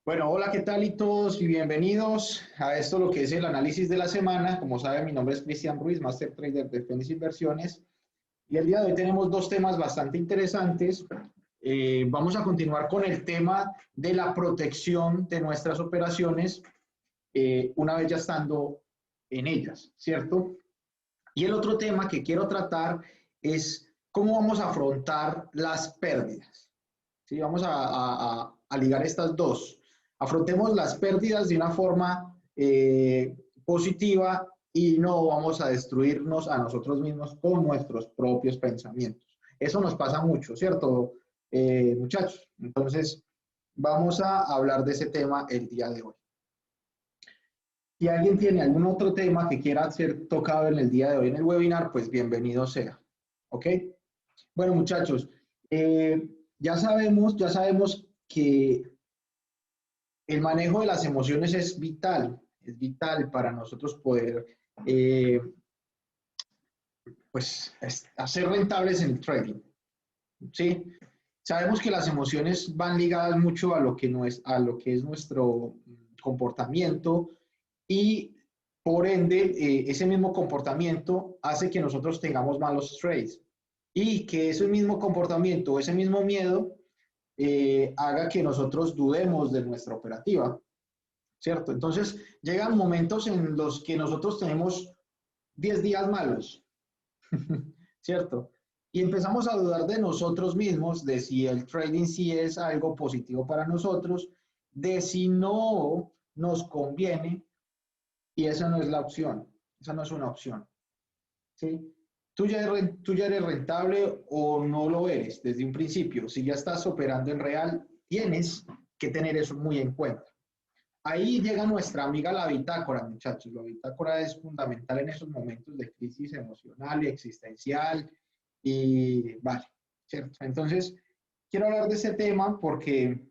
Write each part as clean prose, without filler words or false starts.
Bueno, hola, ¿qué tal y todos? Y bienvenidos a esto, lo que es el análisis de la semana. Como saben, mi nombre es Cristian Ruiz, Master Trader de Fénix Inversiones. Y el día de hoy tenemos dos temas bastante interesantes. Vamos a continuar con el tema de la protección de nuestras operaciones una vez ya estando en ellas, ¿cierto? Y el otro tema que quiero tratar es cómo vamos a afrontar las pérdidas. ¿Sí? Vamos a ligar estas dos. Afrontemos las pérdidas de una forma positiva y no vamos a destruirnos a nosotros mismos con nuestros propios pensamientos. Eso nos pasa mucho, ¿cierto, muchachos? Entonces, vamos a hablar de ese tema el día de hoy. Si alguien tiene algún otro tema que quiera ser tocado en el día de hoy en el webinar, pues bienvenido sea. ¿Ok? Bueno, muchachos, ya sabemos que el manejo de las emociones es vital para nosotros poder pues, hacer rentables en el trading. ¿Sí? Sabemos que las emociones van ligadas mucho a lo que, a lo que es nuestro comportamiento y por ende ese mismo comportamiento hace que nosotros tengamos malos trades y que ese mismo comportamiento, ese mismo miedo haga que nosotros dudemos de nuestra operativa, ¿cierto? Entonces llegan momentos en los que nosotros tenemos 10 días malos, ¿cierto? Y empezamos a dudar de nosotros mismos, de si el trading sí es algo positivo para nosotros, de si no nos conviene, y esa no es la opción, esa no es una opción, ¿sí? Tú ya eres rentable o no lo eres desde un principio. Si ya estás operando en real, tienes que tener eso muy en cuenta. Ahí llega nuestra amiga la bitácora, muchachos. La bitácora es fundamental en esos momentos de crisis emocional y existencial. Y vale, ¿cierto? Entonces, quiero hablar de ese tema porque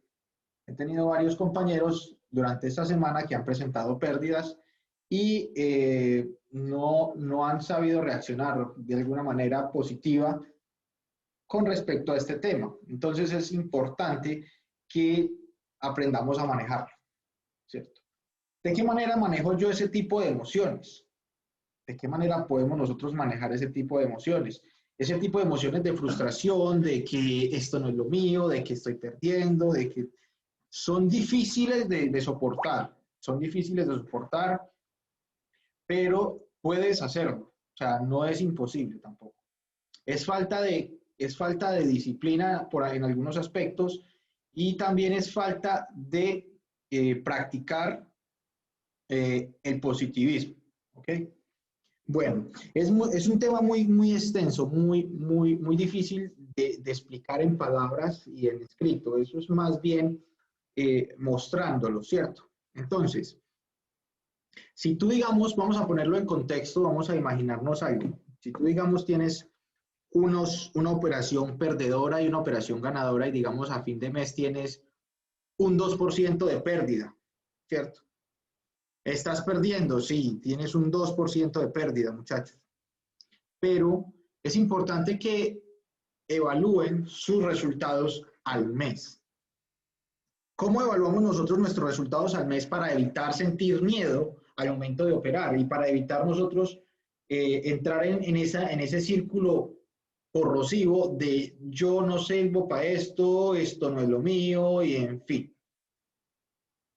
he tenido varios compañeros durante esta semana que han presentado pérdidas y no han sabido reaccionar de alguna manera positiva con respecto a este tema. Entonces es importante que aprendamos a manejarlo, ¿cierto? ¿De qué manera manejo yo ese tipo de emociones? ¿De qué manera podemos nosotros manejar ese tipo de emociones? Ese tipo de emociones de frustración, de que esto no es lo mío, de que estoy perdiendo, de que son difíciles de soportar, son difíciles de soportar, pero puedes hacerlo. O sea, no es imposible tampoco. Es falta de disciplina en algunos aspectos y también es falta de practicar el positivismo. ¿Ok? Bueno, es un tema muy extenso, muy difícil de explicar en palabras y en escrito. Eso es más bien mostrándolo, ¿cierto? Entonces, si tú, digamos, vamos a ponerlo en contexto, vamos a imaginarnos algo. Si tú, digamos, tienes una operación perdedora y una operación ganadora y, digamos, a fin de mes tienes un 2% de pérdida, ¿cierto? Estás perdiendo, sí, tienes un 2% de pérdida, muchachos. Pero es importante que evalúen sus resultados al mes. ¿Cómo evaluamos nosotros nuestros resultados al mes para evitar sentir miedo al momento de operar y para evitar nosotros entrar en ese círculo corrosivo de yo no sirvo para esto, esto no es lo mío y en fin?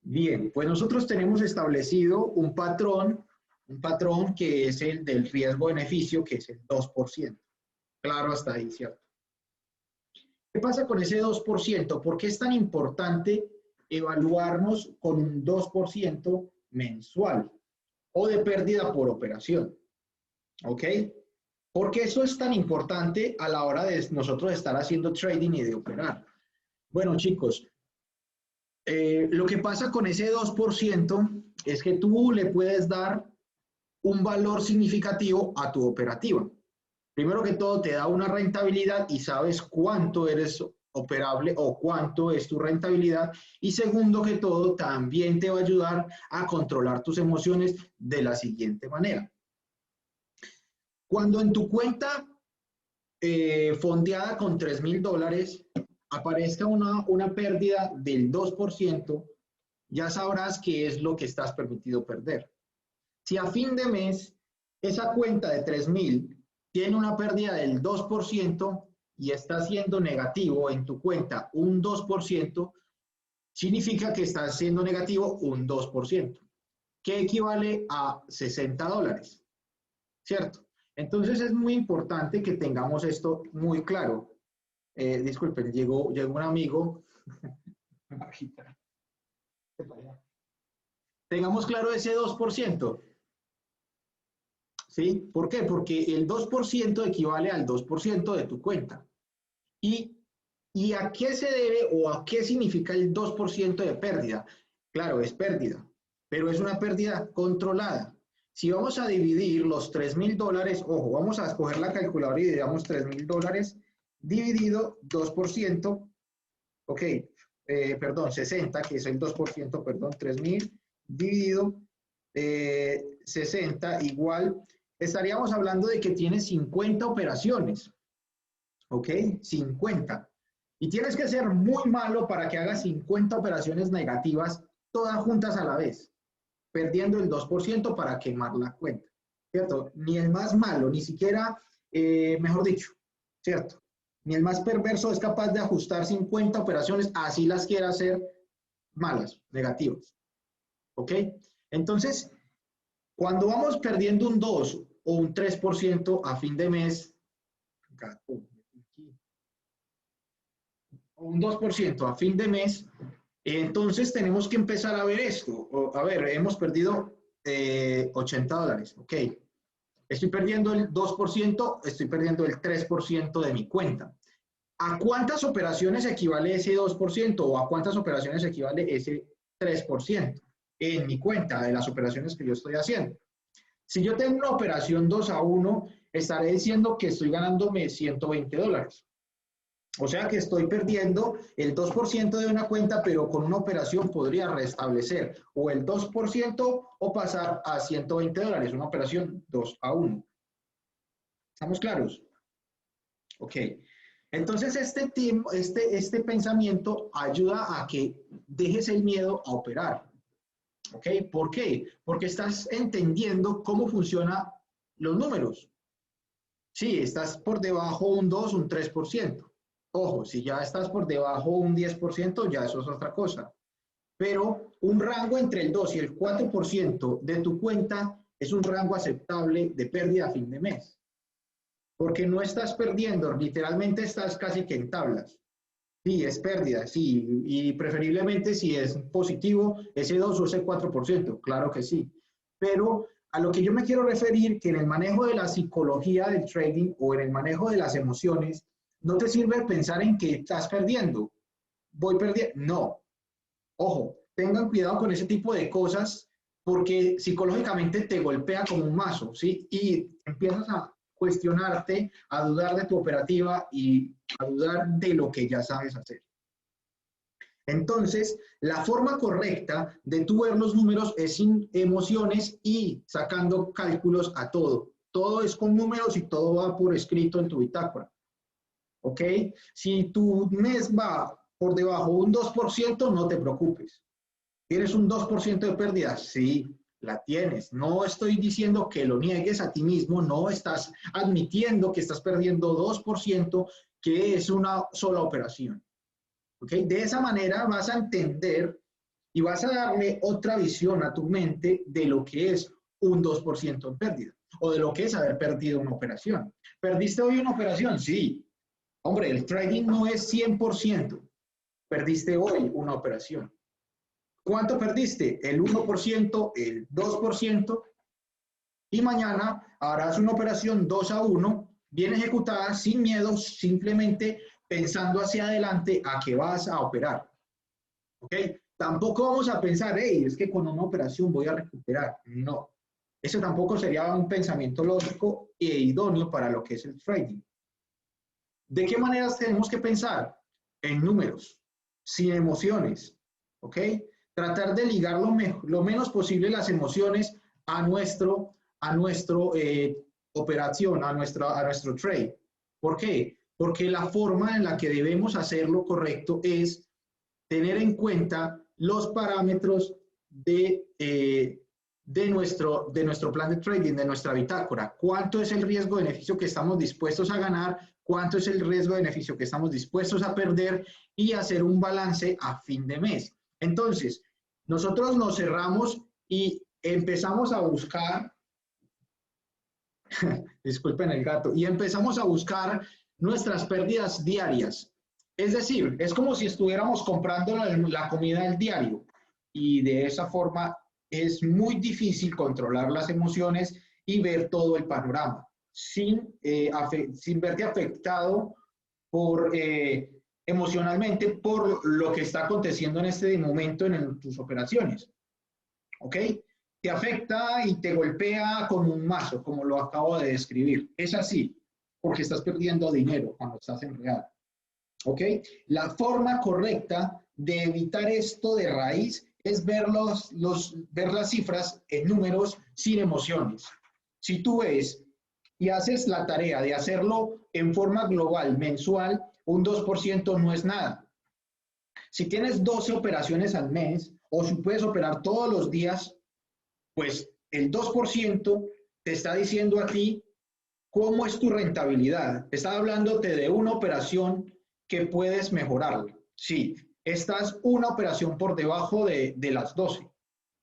Bien, pues nosotros tenemos establecido un patrón que es el del riesgo-beneficio, que es el 2%. Claro, hasta ahí, ¿cierto? ¿Qué pasa con ese 2%? ¿Por qué es tan importante evaluarnos con un 2% mensual o de pérdida por operación? ¿Ok? Porque eso es tan importante a la hora de nosotros estar haciendo trading y de operar. Bueno, chicos, lo que pasa con ese 2% es que tú le puedes dar un valor significativo a tu operativa. Primero que todo, te da una rentabilidad y sabes cuánto eres operable o cuánto es tu rentabilidad. Y segundo que todo, también te va a ayudar a controlar tus emociones de la siguiente manera. Cuando en tu cuenta fondeada con $3,000 aparezca una pérdida del 2%, ya sabrás qué es lo que estás permitido perder. Si a fin de mes esa cuenta de 3.000 tiene una pérdida del 2% y está siendo negativo en tu cuenta un 2%, significa que está siendo negativo un 2%, que equivale a $60, ¿cierto? Entonces es muy importante que tengamos esto muy claro. Disculpen, llegó un amigo. Tengamos claro ese 2%. ¿Sí? ¿Por qué? Porque el 2% equivale al 2% de tu cuenta. ¿Y a qué se debe o a qué significa el 2% de pérdida? Claro, es pérdida, pero es una pérdida controlada. Si vamos a dividir los $3.000, ojo, vamos a escoger la calculadora y dividamos $3.000 dividido 2%, ok, perdón, 60, que es el 2%, perdón, 3.000 dividido 60 igual, estaríamos hablando de que tienes 50 operaciones, ok, 50. Y tienes que ser muy malo para que hagas 50 operaciones negativas todas juntas a la vez, perdiendo el 2% para quemar la cuenta, ¿cierto? Ni el más malo, ni siquiera, mejor dicho, ¿cierto? Ni el más perverso es capaz de ajustar 50 operaciones, así las quiera hacer malas, negativas, ¿ok? Entonces, cuando vamos perdiendo un 2 o un 3% a fin de mes, o un 2% a fin de mes, entonces tenemos que empezar a ver esto. A ver, hemos perdido $80, ok. Estoy perdiendo el 2%, estoy perdiendo el 3% de mi cuenta. ¿A cuántas operaciones equivale ese 2% o a cuántas operaciones equivale ese 3% en mi cuenta de las operaciones que yo estoy haciendo? Si yo tengo una operación 2-1, estaré diciendo que estoy ganándome $120. O sea que estoy perdiendo el 2% de una cuenta, pero con una operación podría restablecer o el 2% o pasar a $120, una operación 2-1. ¿Estamos claros? Ok. Entonces este pensamiento ayuda a que dejes el miedo a operar. ¿Ok? ¿Por qué? Porque estás entendiendo cómo funcionan los números. Sí, estás por debajo un 2, un 3%. Ojo, si ya estás por debajo un 10%, ya eso es otra cosa. Pero un rango entre el 2 y el 4% de tu cuenta es un rango aceptable de pérdida a fin de mes. Porque no estás perdiendo, literalmente estás casi que en tablas. Sí, es pérdida, sí, y preferiblemente si es positivo, ese 2 o ese 4%, claro que sí. Pero a lo que yo me quiero referir, que en el manejo de la psicología del trading o en el manejo de las emociones, no te sirve pensar en que estás perdiendo, voy perdiendo, no. Ojo, tengan cuidado con ese tipo de cosas porque psicológicamente te golpea como un mazo, ¿sí? Y empiezas a cuestionarte, a dudar de tu operativa y a dudar de lo que ya sabes hacer. Entonces, la forma correcta de tú ver los números es sin emociones y sacando cálculos a todo. Todo es con números y todo va por escrito en tu bitácora. ¿Ok? Si tu mes va por debajo de un 2%, no te preocupes. ¿Tienes un 2% de pérdida? Sí, la tienes. No estoy diciendo que lo niegues a ti mismo, no estás admitiendo que estás perdiendo 2%, que es una sola operación. ¿Ok? De esa manera vas a entender y vas a darle otra visión a tu mente de lo que es un 2% en pérdida o de lo que es haber perdido una operación. ¿Perdiste hoy una operación? Sí. Hombre, el trading no es 100%. Perdiste hoy una operación. ¿Cuánto perdiste? El 1%, el 2%, y mañana harás una operación 2-1, bien ejecutada, sin miedo, simplemente pensando hacia adelante a que vas a operar. ¿Ok? Tampoco vamos a pensar, hey, es que con una operación voy a recuperar. No. Eso tampoco sería un pensamiento lógico e idóneo para lo que es el trading. ¿De qué maneras tenemos que pensar? En números, sin emociones. ¿Ok? Tratar de ligar lo menos posible las emociones a nuestro operación, a nuestro trade. ¿Por qué? Porque la forma en la que debemos hacerlo correcto es tener en cuenta los parámetros de nuestro plan de trading, de nuestra bitácora. ¿Cuánto es el riesgo de beneficio que estamos dispuestos a ganar? ¿Cuánto es el riesgo de beneficio que estamos dispuestos a perder? Y hacer un balance a fin de mes. Entonces, nosotros nos cerramos y empezamos a buscar, disculpen el gato, y empezamos a buscar nuestras pérdidas diarias. Es decir, es como si estuviéramos comprando la comida del diario, y de esa forma es muy difícil controlar las emociones y ver todo el panorama sin verte afectado emocionalmente por lo que está aconteciendo en este momento en tus operaciones. ¿Ok? Te afecta y te golpea como un mazo, como lo acabo de describir. Es así, porque estás perdiendo dinero cuando estás en real. ¿Ok? La forma correcta de evitar esto de raíz es ver las cifras en números sin emociones. Si tú ves y haces la tarea de hacerlo en forma global, mensual, un 2% no es nada. Si tienes 12 operaciones al mes o si puedes operar todos los días, pues el 2% te está diciendo a ti cómo es tu rentabilidad. Está hablándote de una operación que puedes mejorarla. Sí, estás una operación por debajo de las 12.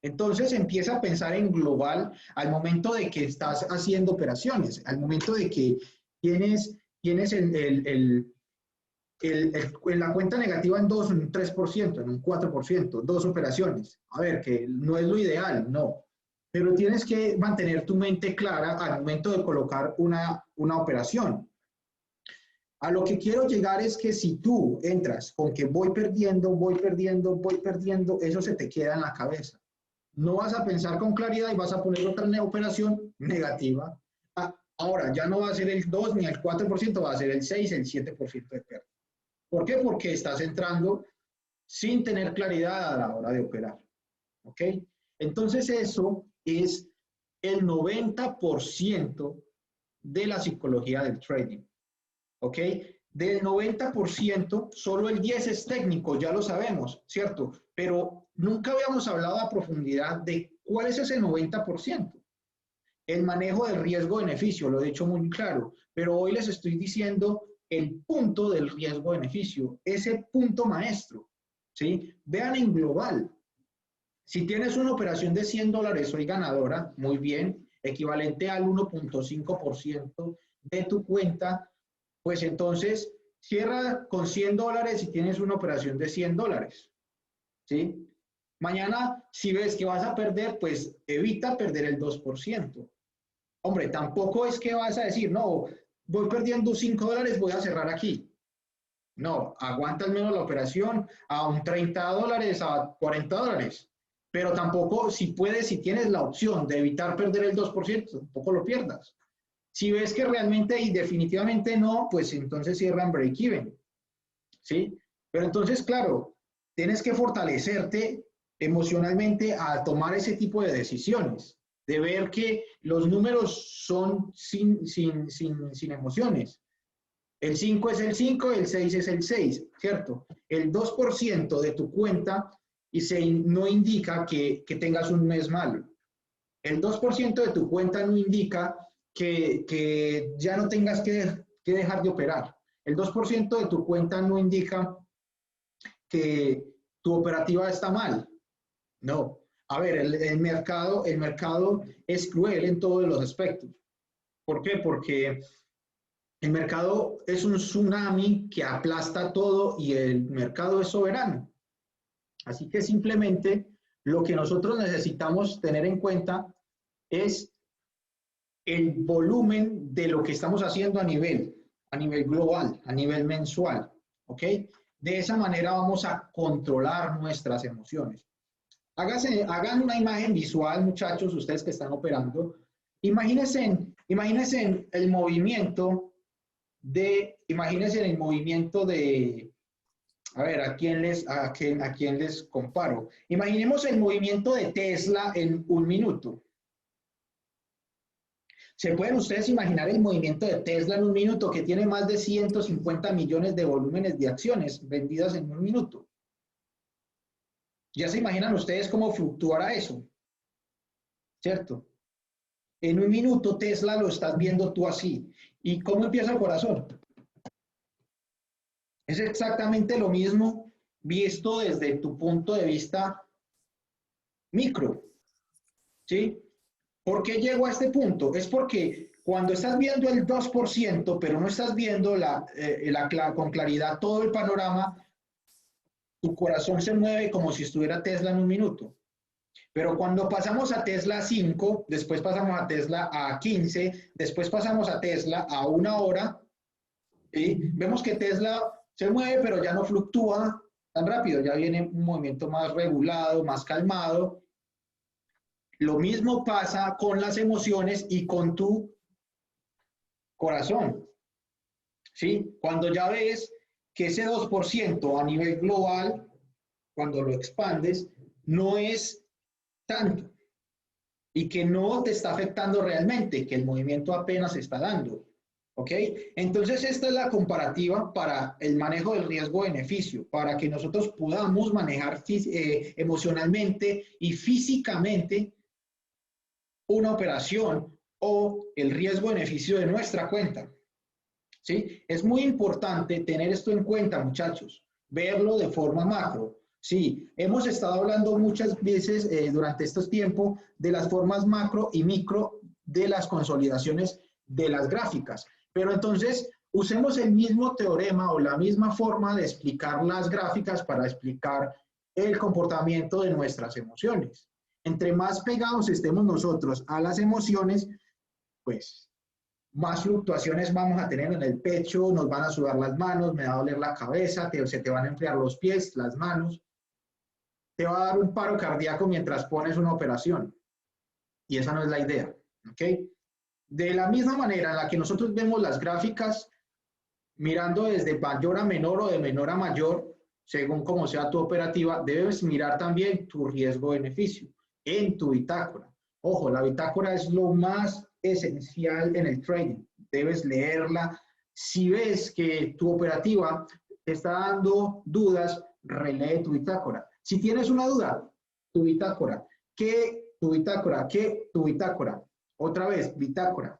Entonces empieza a pensar en global al momento de que estás haciendo operaciones, al momento de que tienes la cuenta negativa en un 3%, en un 4%, 2 operaciones. A ver, que no es lo ideal, no. Pero tienes que mantener tu mente clara al momento de colocar una operación. A lo que quiero llegar es que si tú entras con que voy perdiendo, eso se te queda en la cabeza. No vas a pensar con claridad y vas a poner otra operación negativa. Ahora, ya no va a ser el 2 ni el 4%, va a ser el 6, el 7% de pérdida. ¿Por qué? Porque estás entrando sin tener claridad a la hora de operar. ¿Ok? Entonces eso es el 90% de la psicología del trading. ¿Ok? Del 90%, solo el 10% es técnico, ya lo sabemos, ¿cierto? Pero nunca habíamos hablado a profundidad de cuál es ese 90%. El manejo del riesgo-beneficio, lo he dicho muy claro, pero hoy les estoy diciendo el punto del riesgo-beneficio, ese punto maestro, ¿sí? Vean en global. Si tienes una operación de $100 hoy ganadora, muy bien, equivalente al 1.5% de tu cuenta, pues entonces cierra con $100 y tienes una operación de $100, ¿sí? Mañana, si ves que vas a perder, pues evita perder el 2%. Hombre, tampoco es que vas a decir, no, voy perdiendo $5, voy a cerrar aquí. No, aguanta al menos la operación a un $30, a $40. Pero tampoco, si puedes, si tienes la opción de evitar perder el 2%, tampoco lo pierdas. Si ves que realmente y definitivamente no, pues entonces cierran break-even, ¿sí? Pero entonces, claro, tienes que fortalecerte emocionalmente a tomar ese tipo de decisiones, de ver que los números son sin emociones. El 5 es el 5, el 6 es el 6, ¿cierto? El 2% de tu cuenta no indica que tengas un mes malo. El 2% de tu cuenta no indica que ya no tengas que dejar de operar. El 2% de tu cuenta no indica que tu operativa está mal. No. A ver, el mercado es cruel en todos los aspectos. ¿Por qué? Porque el mercado es un tsunami que aplasta todo y el mercado es soberano. Así que simplemente lo que nosotros necesitamos tener en cuenta es el volumen de lo que estamos haciendo a nivel global, a nivel mensual, ¿ok? De esa manera vamos a controlar nuestras emociones. Hagan una imagen visual, muchachos, ustedes que están operando. Imagínense el movimiento a ver, ¿a quién les comparo? Imaginemos el movimiento de Tesla en un minuto. ¿Se pueden ustedes imaginar el movimiento de Tesla en un minuto, que tiene más de 150 millones de volúmenes de acciones vendidas en un minuto? Ya se imaginan ustedes cómo fluctuará eso, ¿cierto? En un minuto Tesla lo estás viendo tú así. ¿Y cómo empieza el corazón? Es exactamente lo mismo visto desde tu punto de vista micro, ¿sí? ¿Por qué llego a este punto? Es porque cuando estás viendo el 2%, pero no estás viendo con claridad todo el panorama, tu corazón se mueve como si estuviera Tesla en un minuto. Pero cuando pasamos a Tesla 5, después pasamos a Tesla a 15, después pasamos a Tesla a 1 hora, ¿sí? Vemos que Tesla se mueve, pero ya no fluctúa tan rápido, ya viene un movimiento más regulado, más calmado. Lo mismo pasa con las emociones y con tu corazón, ¿sí? Cuando ya ves que ese 2% a nivel global, cuando lo expandes, no es tanto y que no te está afectando realmente, que el movimiento apenas se está dando. ¿Ok? Entonces, esta es la comparativa para el manejo del riesgo-beneficio, para que nosotros podamos manejar emocionalmente y físicamente una operación o el riesgo-beneficio de nuestra cuenta. ¿Sí? Es muy importante tener esto en cuenta, muchachos, verlo de forma macro. Sí, hemos estado hablando muchas veces durante estos tiempos de las formas macro y micro de las consolidaciones de las gráficas, pero entonces usemos el mismo teorema o la misma forma de explicar las gráficas para explicar el comportamiento de nuestras emociones. Entre más pegados estemos nosotros a las emociones, pues más fluctuaciones vamos a tener en el pecho, nos van a sudar las manos, me va a doler la cabeza, se te van a enfriar los pies, las manos, te va a dar un paro cardíaco mientras pones una operación. Y esa no es la idea, ¿ok? De la misma manera en la que nosotros vemos las gráficas, mirando desde mayor a menor o de menor a mayor, según como sea tu operativa, debes mirar también tu riesgo-beneficio en tu bitácora. Ojo, la bitácora es lo más esencial en el trading. Debes leerla. Si ves que tu operativa te está dando dudas, relee tu bitácora. Si tienes una duda, tu bitácora. ¿Qué? Tu bitácora. ¿Qué? Tu bitácora. Otra vez, bitácora.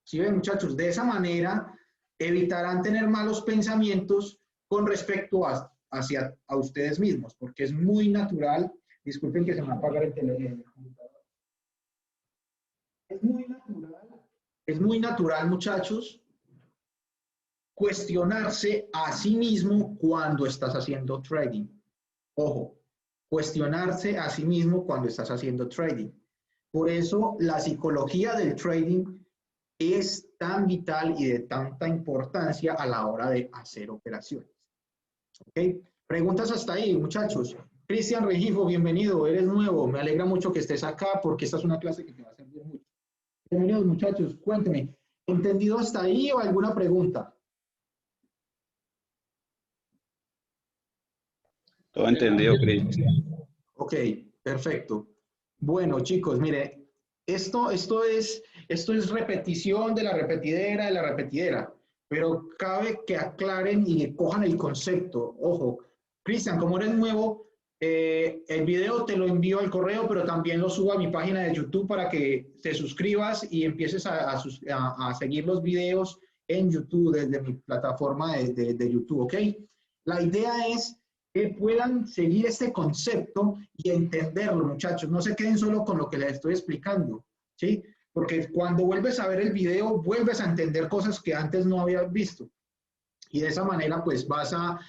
¿Sí ven, muchachos? De esa manera evitarán tener malos pensamientos con respecto hacia a ustedes mismos, porque es muy natural. Disculpen que se me va a apagar el teléfono. Es muy natural, muchachos, cuestionarse a sí mismo cuando estás haciendo trading. Ojo, cuestionarse a sí mismo cuando estás haciendo trading. Por eso la psicología del trading es tan vital y de tanta importancia a la hora de hacer operaciones. ¿Ok? Preguntas hasta ahí, muchachos. Cristian Regifo, bienvenido, eres nuevo. Me alegra mucho que estés acá porque esta es una clase que te va a servir mucho. Bienvenidos, muchachos. Cuénteme, ¿entendido hasta ahí o alguna pregunta? Todo entendido, Cristian. Ok, perfecto. Bueno, chicos, mire, esto es repetición de la repetidera, pero cabe que aclaren y que cojan el concepto. Ojo, Cristian, como eres nuevo, el video te lo envío al correo, pero también lo subo a mi página de YouTube para que te suscribas y empieces a seguir los videos en YouTube desde mi plataforma de YouTube, ¿ok? La idea es que puedan seguir este concepto y entenderlo, muchachos. No se queden solo con lo que les estoy explicando, ¿sí? Porque cuando vuelves a ver el video, vuelves a entender cosas que antes no habías visto. Y de esa manera, pues vas a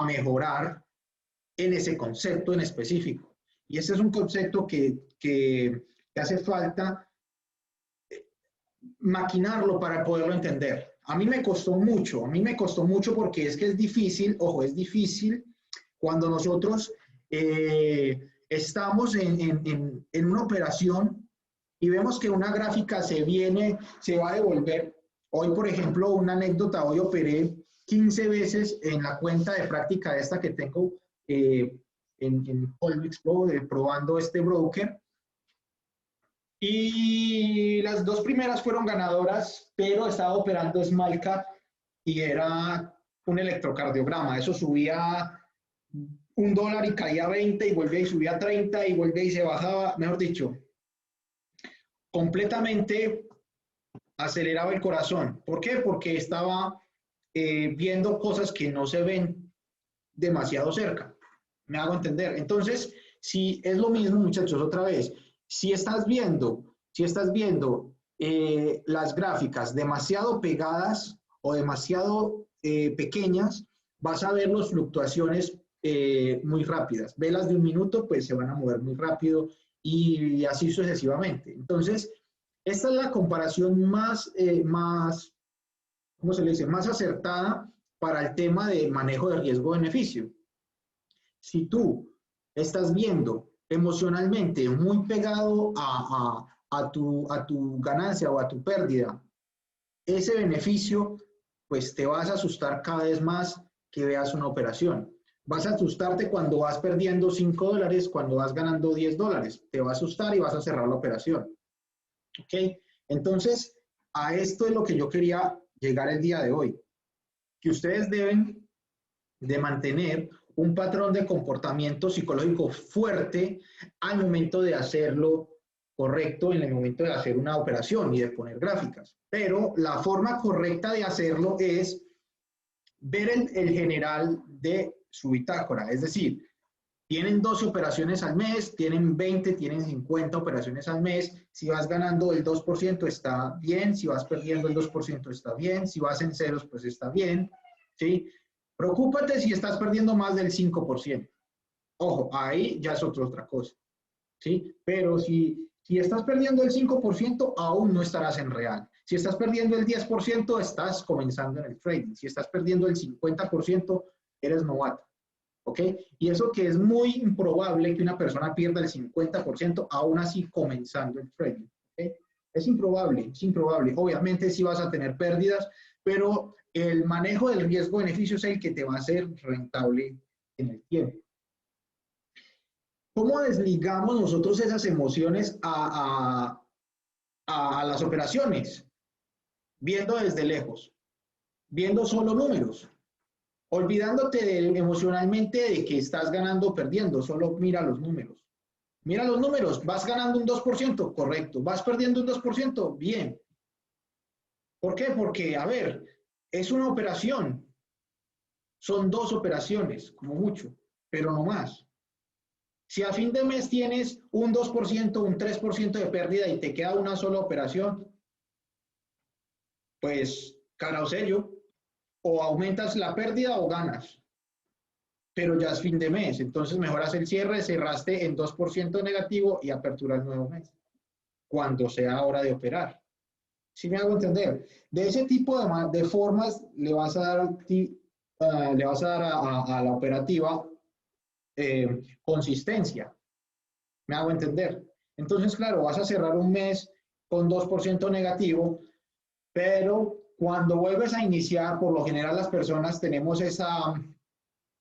mejorar en ese concepto en específico. Y este es un concepto que hace falta maquinarlo para poderlo entender. A mí me costó mucho porque es que es difícil, ojo, es difícil cuando nosotros estamos en una operación y vemos que una gráfica se va a devolver. Hoy, por ejemplo, una anécdota, hoy operé 15 veces en la cuenta de práctica esta que tengo en Colmix Pro, probando este broker. Y las dos primeras fueron ganadoras, pero estaba operando Small Cap y era un electrocardiograma. Eso subía $1 y caía a 20 y volvía y subía a 30 y volvía y se bajaba, mejor dicho, completamente aceleraba el corazón. ¿Por qué? Porque estaba viendo cosas que no se ven demasiado cerca. Me hago entender. Entonces, si es lo mismo, muchachos, otra vez, si estás viendo las gráficas demasiado pegadas o demasiado pequeñas, vas a ver las fluctuaciones muy rápidas. Velas de 1 minuto, pues se van a mover muy rápido y así sucesivamente. Entonces, esta es la comparación ¿cómo se le dice? Más acertada para el tema de manejo de riesgo-beneficio. Si tú estás viendo emocionalmente muy pegado a tu ganancia o a tu pérdida, ese beneficio, pues te vas a asustar cada vez más que veas una operación. Vas a asustarte cuando vas perdiendo $5, cuando vas ganando $10. Te va a asustar y vas a cerrar la operación. ¿Ok? Entonces, a esto es lo que yo quería llegar el día de hoy. Que ustedes deben de mantener un patrón de comportamiento psicológico fuerte al momento de hacerlo correcto, en el momento de hacer una operación y de poner gráficas. Pero la forma correcta de hacerlo es ver el general de su bitácora. Es decir, tienen 12 operaciones al mes, tienen 20, tienen 50 operaciones al mes. Si vas ganando el 2% está bien, si vas perdiendo el 2% está bien, si vas en ceros pues está bien, ¿sí? Preocúpate si estás perdiendo más del 5%. Ojo, ahí ya es otra cosa, ¿sí? Pero si estás perdiendo el 5%, aún no estarás en real. Si estás perdiendo el 10%, estás comenzando en el trading. Si estás perdiendo el 50%, eres novato. ¿Ok? Y eso que es muy improbable que una persona pierda el 50% aún así comenzando el trading. ¿Ok? Es improbable, es improbable. Obviamente sí vas a tener pérdidas, pero el manejo del riesgo-beneficio es el que te va a hacer rentable en el tiempo. ¿Cómo desligamos nosotros esas emociones a las operaciones? Viendo desde lejos, viendo solo números. Olvidándote emocionalmente de que estás ganando o perdiendo, solo mira los números. Mira los números, vas ganando un 2%, correcto. Vas perdiendo un 2%, bien. ¿Por qué? Porque, a ver, es una operación. Son 2 operaciones, como mucho, pero no más. Si a fin de mes tienes un 2%, un 3% de pérdida y te queda una sola operación, pues cara o sello, o aumentas la pérdida o ganas. Pero ya es fin de mes, entonces mejoras el cierre, cerraste en 2% negativo y apertura el nuevo mes, cuando sea hora de operar. ¿Sí me hago entender? De ese tipo de formas le vas a dar a la operativa consistencia. ¿Me hago entender? Entonces, claro, vas a cerrar un mes con 2% negativo, pero cuando vuelves a iniciar, por lo general las personas tenemos esa,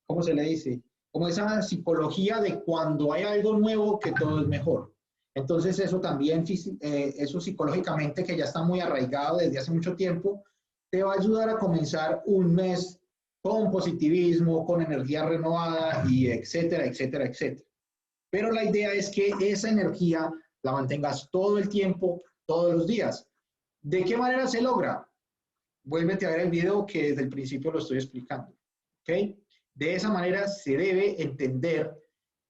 ¿cómo se le dice? Como esa psicología de cuando hay algo nuevo que todo es mejor. Entonces eso también, eso psicológicamente que ya está muy arraigado desde hace mucho tiempo, te va a ayudar a comenzar un mes con positivismo, con energía renovada y etcétera, etcétera, etcétera. Pero la idea es que esa energía la mantengas todo el tiempo, todos los días. ¿De qué manera se logra? Vuélvete a ver el video que desde el principio lo estoy explicando. ¿Ok? De esa manera se debe entender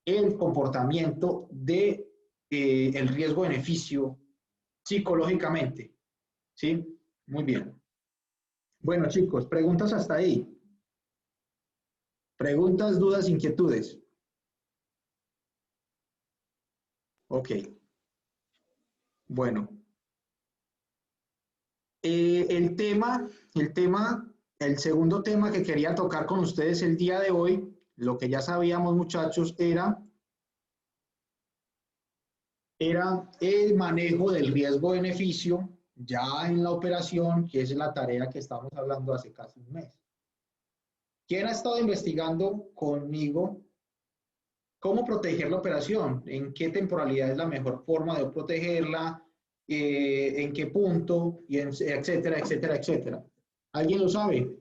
el comportamiento de el riesgo-beneficio psicológicamente. ¿Sí? Muy bien. Bueno, chicos, preguntas hasta ahí. Preguntas, dudas, inquietudes. Ok. Bueno. El segundo tema que quería tocar con ustedes el día de hoy, lo que ya sabíamos, muchachos, era el manejo del riesgo-beneficio ya en la operación, que es la tarea que estamos hablando hace casi un mes. ¿Quién ha estado investigando conmigo cómo proteger la operación? ¿En qué temporalidad es la mejor forma de protegerla? ¿En qué punto? Y etcétera, etcétera, etcétera. ¿Alguien lo sabe?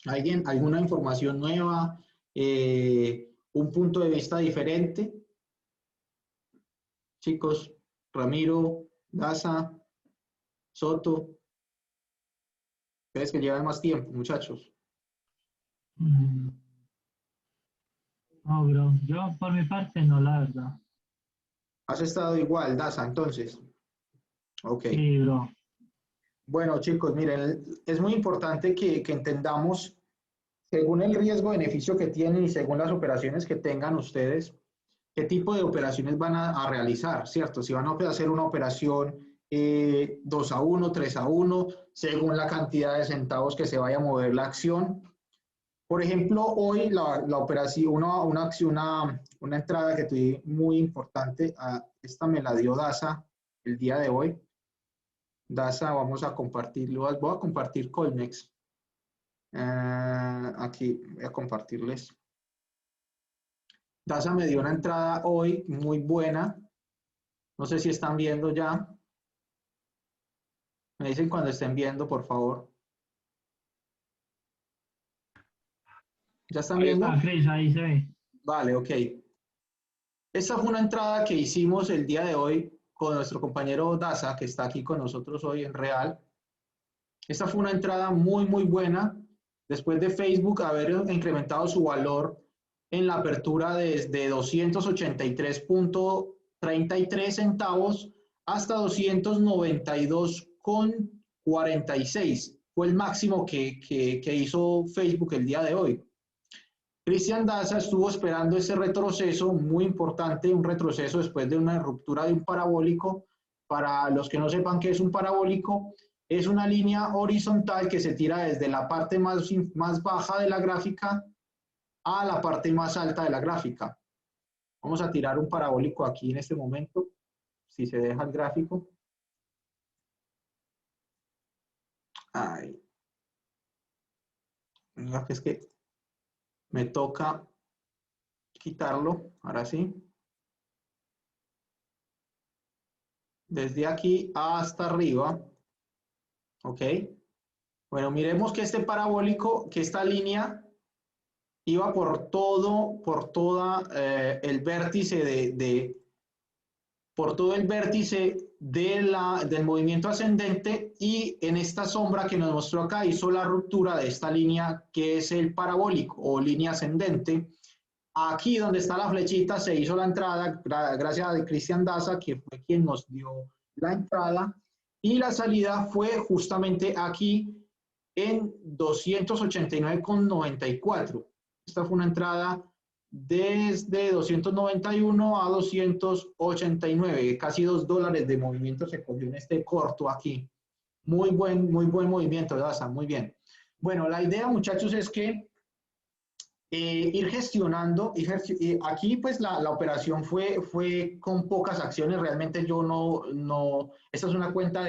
¿Alguien, alguna información nueva? un punto de vista diferente. Chicos, Ramiro, Daza, Soto, ustedes que llevan más tiempo, muchachos. Mm, No, bro, yo por mi parte no, la verdad. Has estado igual, Daza, entonces. Ok. Sí, bro. Bueno, chicos, miren, es muy importante que entendamos, según el riesgo-beneficio que tienen y según las operaciones que tengan ustedes, qué tipo de operaciones van a realizar, ¿cierto? Si van a hacer una operación 2-1, 3-1, según la cantidad de centavos que se vaya a mover la acción. Por ejemplo, hoy la operación, una entrada que tuve muy importante, esta me la dio Daza el día de hoy. Daza, vamos a compartirlo, voy a compartir Colmex. Aquí voy a compartirles. Daza me dio una entrada hoy muy buena. No sé si están viendo ya. Me dicen cuando estén viendo, por favor. ¿Ya están viendo? Cris, ahí se ve. Vale, ok. Esta fue una entrada que hicimos el día de hoy con nuestro compañero Daza, que está aquí con nosotros hoy en Real. Esta fue una entrada muy, muy buena. Después de Facebook haber incrementado su valor en la apertura desde 283.33 centavos hasta 292.46. Fue el máximo que hizo Facebook el día de hoy. Cristian Daza estuvo esperando ese retroceso muy importante, un retroceso después de una ruptura de un parabólico. Para los que no sepan qué es un parabólico, es una línea horizontal que se tira desde la parte más baja de la gráfica a la parte más alta de la gráfica. Vamos a tirar un parabólico aquí en este momento, si se deja el gráfico. Ay. Mira que es que me toca quitarlo, ahora sí. Desde aquí hasta arriba, ¿ok? Bueno, miremos que este parabólico, que esta línea iba por toda el vértice por todo el vértice del movimiento ascendente, y en esta sombra que nos mostró acá hizo la ruptura de esta línea que es el parabólico o línea ascendente. Aquí donde está la flechita se hizo la entrada gracias a Cristian Daza, que fue quien nos dio la entrada, y la salida fue justamente aquí en 289,94. Esta fue una entrada desde 291 a 289, casi $2 de movimiento se cogió en este corto aquí. Muy buen movimiento, Daza, muy bien. Bueno, la idea, muchachos, es que ir gestionando, aquí pues la operación fue con pocas acciones, realmente yo esta es una cuenta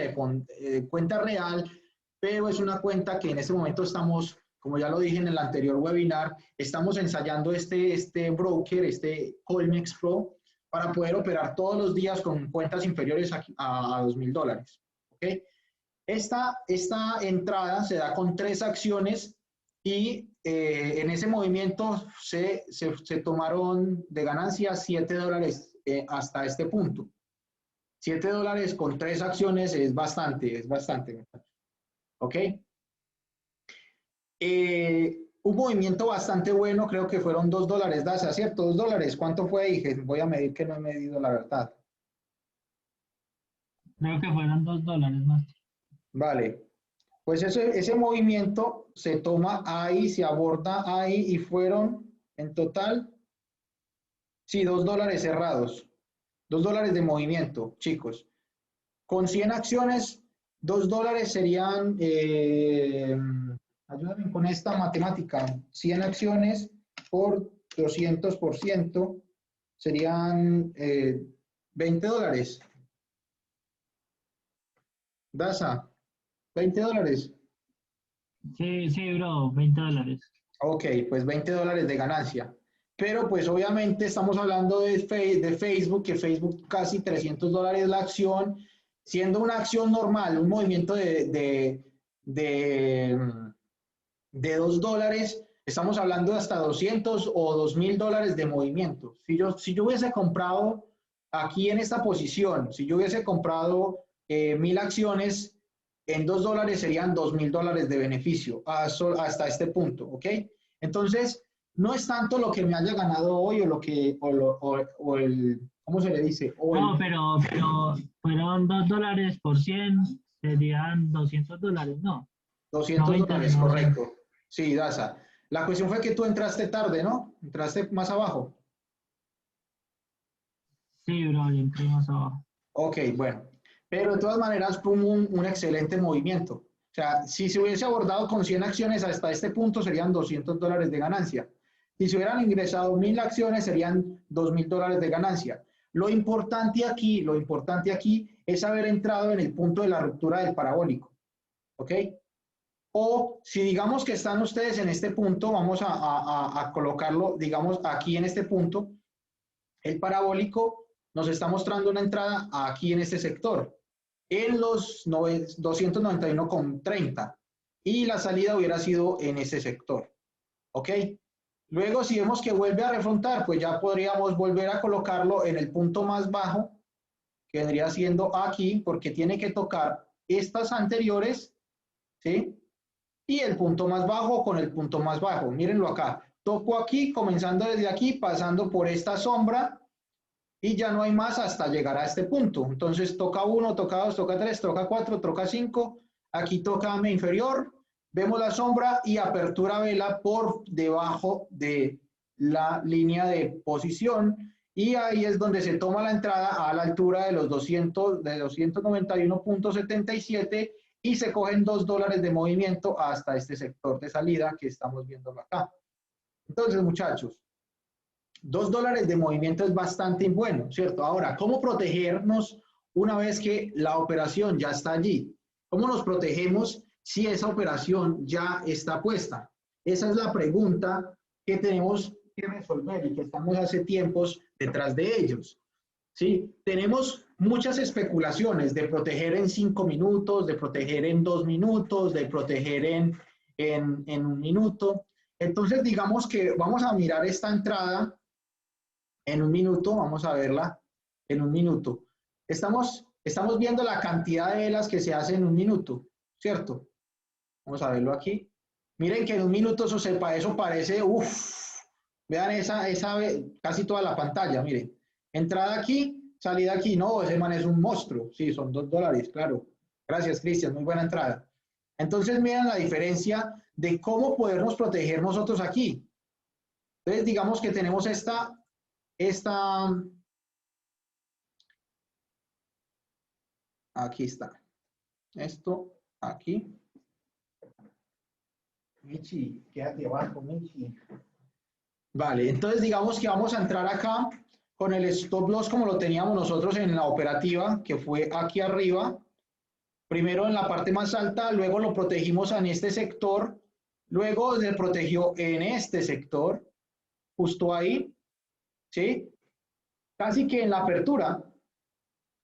cuenta real, pero es una cuenta que en este momento estamos, como ya lo dije en el anterior webinar, estamos ensayando este broker, este Colmex Pro, para poder operar todos los días con cuentas inferiores a $2,000, ¿ok? Esta entrada se da con 3 acciones y en ese movimiento se tomaron de ganancia $7 hasta este punto. $7 con 3 acciones es bastante. ¿Ok? Un movimiento bastante bueno, creo que fueron $2, Daza, ¿cierto? $2. ¿Cuánto fue? Dije, voy a medir que no he medido la verdad. Creo que fueron $2 más. Vale. Pues ese movimiento se toma ahí, se aborda ahí y fueron en total, sí, $2 cerrados, $2 de movimiento, chicos. Con 100 acciones, $2 serían, ayúdame con esta matemática, 100 acciones por 200% serían $20. Daza, $20. Sí, bro, $20. Ok, pues $20 de ganancia. Pero pues obviamente estamos hablando de Facebook, que Facebook casi $300 la acción, siendo una acción normal, un movimiento de $2, Estamos hablando de hasta 200 o 2.000 dólares de movimiento. Si yo hubiese comprado aquí en esta posición, si yo hubiese comprado 1.000 acciones, en 2 dólares serían 2.000 dólares de beneficio hasta este punto, ¿ok? Entonces, no es tanto lo que me haya ganado hoy o lo que, o el, ¿cómo se le dice? No, pero fueron 2 dólares por 100, serían 200 dólares, no. 200 90 dólares, no. correcto. Sí, Daza. La cuestión fue que tú entraste tarde, ¿no? Entraste más abajo. Sí, bro, yo entré más abajo. Ok, bueno. Pero de todas maneras fue un excelente movimiento. O sea, si se hubiese abordado con 100 acciones hasta este punto serían 200 dólares de ganancia. Si se hubieran ingresado 1.000 acciones serían 2.000 dólares de ganancia. Lo importante aquí es haber entrado en el punto de la ruptura del parabólico. ¿Ok? O si digamos que están ustedes en este punto, vamos a colocarlo, digamos, aquí en este punto, el parabólico nos está mostrando una entrada aquí en este sector, en los 291,30, y la salida hubiera sido en ese sector. ¿Ok? Luego, si vemos que vuelve a refrontar, pues ya podríamos volver a colocarlo en el punto más bajo, que vendría siendo aquí, porque tiene que tocar estas anteriores, ¿sí? Y el punto más bajo con el punto más bajo. Mírenlo acá. Toco aquí, comenzando desde aquí, pasando por esta sombra y ya no hay más hasta llegar a este punto. Entonces toca 1, toca 2, toca 3, toca 4, toca 5. Aquí toca AME inferior. Vemos la sombra y apertura vela por debajo de la línea de posición. Y ahí es donde se toma la entrada a la altura de los 291,77 y se cogen 2 dólares de movimiento hasta este sector de salida que estamos viendo acá. Entonces, muchachos, 2 dólares de movimiento es bastante bueno, ¿cierto? Ahora, ¿cómo protegernos una vez que la operación ya está allí? ¿Cómo nos protegemos si esa operación ya está puesta? Esa es la pregunta que tenemos que resolver y que estamos hace tiempos detrás de ellos. ¿Sí? Tenemos muchas especulaciones de proteger en 5 minutos, de proteger en 2 minutos, de proteger en 1 minuto. Entonces, digamos que vamos a mirar esta entrada en 1 minuto, vamos a verla en 1 minuto. Estamos viendo la cantidad de velas que se hace en 1 minuto, ¿cierto? Vamos a verlo aquí. Miren que en 1 minuto eso parece, vean esa casi toda la pantalla, miren. Entrada aquí, salida aquí. No, ese man es un monstruo. Sí, son 2 dólares, claro. Gracias, Cristian, muy buena entrada. Entonces, miren la diferencia de cómo podernos proteger nosotros aquí. Entonces, digamos que tenemos esta, aquí está. Esto, aquí. Michi, quédate abajo, Michi. Vale, entonces digamos que vamos a entrar acá con el stop loss como lo teníamos nosotros en la operativa, que fue aquí arriba. Primero en la parte más alta, luego lo protegimos en este sector, luego se protegió en este sector, justo ahí, ¿sí? Casi que en la apertura.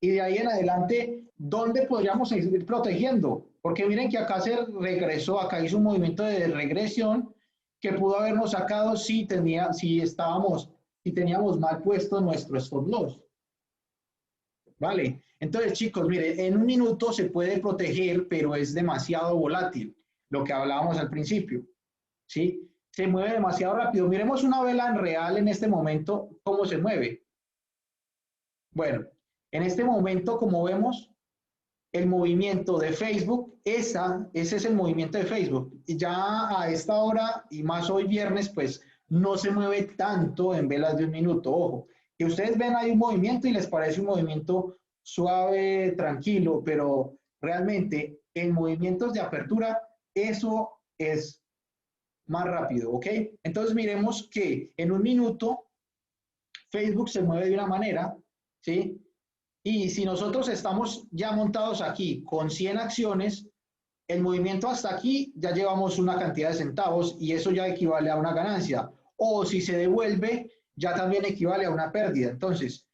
Y de ahí en adelante, ¿dónde podríamos seguir protegiendo? Porque miren que acá se regresó, acá hizo un movimiento de regresión que pudo habernos sacado si teníamos mal puesto nuestro stop loss. Vale, entonces chicos, miren, en 1 minuto se puede proteger, pero es demasiado volátil, lo que hablábamos al principio, ¿sí? Se mueve demasiado rápido. Miremos una vela en real en este momento, cómo se mueve. Bueno, en este momento, como vemos, el movimiento de Facebook, ese es el movimiento de Facebook. Y ya a esta hora, y más hoy viernes, pues no se mueve tanto en velas de 1 minuto. Ojo, que ustedes ven ahí un movimiento y les parece un movimiento suave, tranquilo, pero realmente en movimientos de apertura, eso es más rápido, ¿ok? Entonces miremos que en 1 minuto Facebook se mueve de una manera, ¿sí? Y si nosotros estamos ya montados aquí con 100 acciones, el movimiento hasta aquí ya llevamos una cantidad de centavos y eso ya equivale a una ganancia. O si se devuelve, ya también equivale a una pérdida. Entonces,